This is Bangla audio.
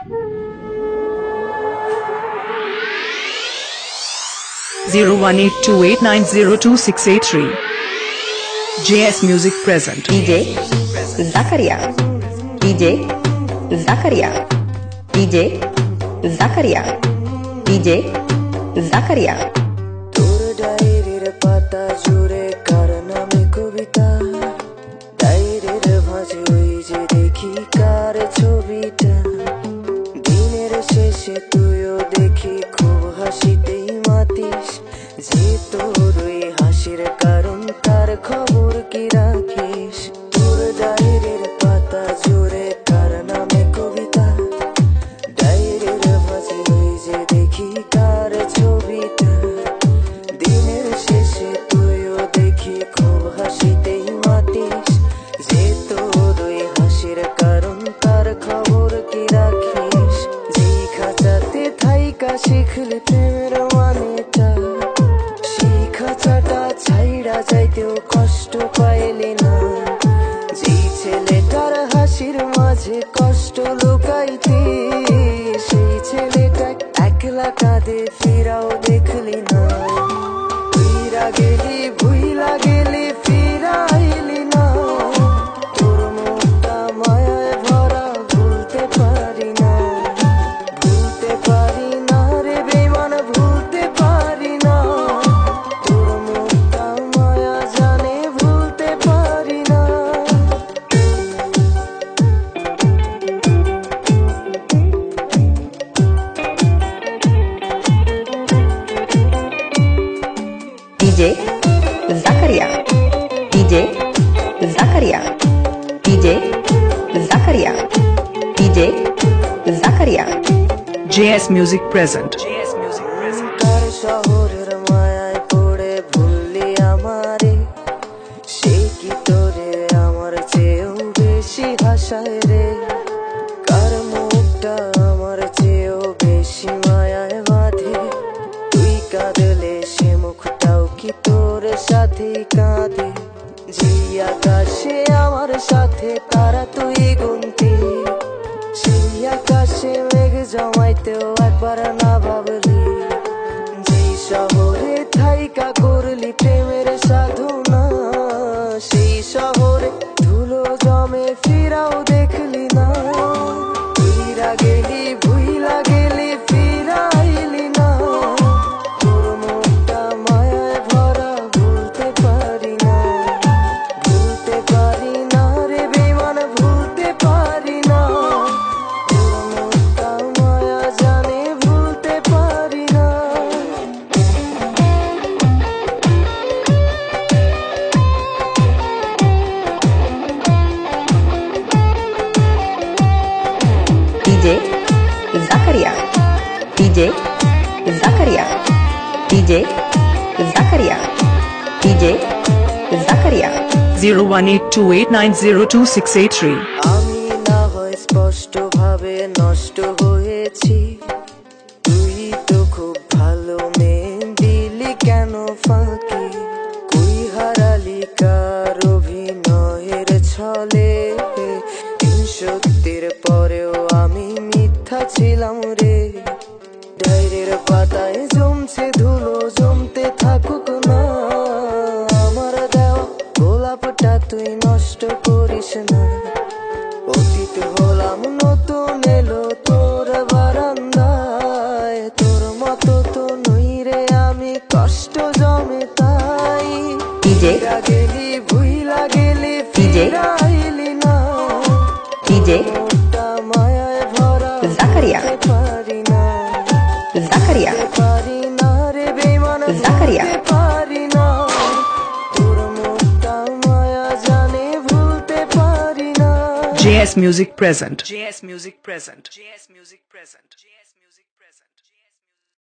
01828902683. JS Music present. DJ Zakaria. DJ Zakaria. DJ Zakaria. DJ Zakaria. তোর ডায়েরির পাতা জুড়ে কার নামে কবিতা, ডায়েরির ভাঁজে ওই যে দেখি কার ছবিটা, দিনের শেষে তুইও দেখি খুব হাসিতেই মাতিস, যে তোর ওই হাসির কারণ তার খবর কি রাখিস। তোর ডায়েরির পাতা জুড়ে কার নামে কবিতা, ডায়েরির ভাঁজে ওই যে দেখি কার ছবিটা, দিনের শেষে তুইও দেখি খুব হাসিতেই মাতিস, যে তোর ওই হাসির কারণ তার খবর কি রাখিস। যেই খাঁচাতে থাইকা শিখলে প্রেমের মানেটা, সেই খাঁচাটা ছাইড়া যাইতেও কষ্ট পাইলি না, যেই ছেলেটার হাসির মাঝে কষ্ট লুকাইতি, সেই ছেলেটা একলা কাঁদে ফিরাও দেখলি না। ফিরা গেলি ভুইলা গেলি ফিরাইলি না, তোর মুখটা মায়ায় ভরা ভুলতে পারি না, ভুলতে পারি না রে বেমান ভুলতে পারি না, তোর মুখটা মায়া জানে ভুলতে পারি না। DJ Zakaria. DJ Zakaria. DJ Zakaria. DJ Zakaria. JS Music present. কার শহরের মায়ায় পড়ে ভুললি আমারে, সে কি তোরে আমার চেয়েও বেশি ভাষায় রে, কার মুখটা আমার চেয়েও বেশি মায়ায় বাঁধে, তুই কাঁদলে সে মুখটাও কি তোর সাথে কাঁদে, যেই আকাশে আমার সাথে তারা তুই গুনতি, সেই আকাশে মেঘ জমাইতেও একবার না ভাবলি, যেই শহরে থাইকা করলি প্রেমের সাধনা, সেই শহরে ধুলো জমে ফিরাও দেখলি না। ফিরা গেলি ভুইলা গেলি ফিরাইলি না, তোর মুখটা মায়ায় ভরা ভুলতে পারি না, ভুলতে পারি না রে বেমান ভুলতে পারি না, তোর মুখটা মায়া জানে ভুলতে পারি না। DJ Zakaria. DJ Zakaria. DJ Zakaria. DJ Zakaria. 01828902683. আমি না হয় স্পষ্ট ভাবে নষ্ট হয়েছি, তুই তো খুব ভালো মেয়ে দিলি কেন ফাঁকি, কুই হারালি কার অভিনয়ের ছলে, সত্যির পরেও আমি মিথ্যা ছিলাম রে, ডায়েরির পাতায় জমছে ধুলো জমতে থাকুক না, আমার দেওয়া গোলাপটা তুই নষ্ট করিস না, অতীত হলাম নতুন এলো তোর বারান্দায়, তোর মতো তো নই রে আমি কষ্ট জমে তাই, ফিরা গেলি ভুইলা গেলি ফিরাইলি না, DJ মুখটা মায়ায় ভরা Zakaria. পারি না, Zakaria. পারি না রে বেমান Zakaria. পারি না, তোর মুখটা মায়া জানে ভুলতে পারি না। JS Music present. JS Music present. JS Music present.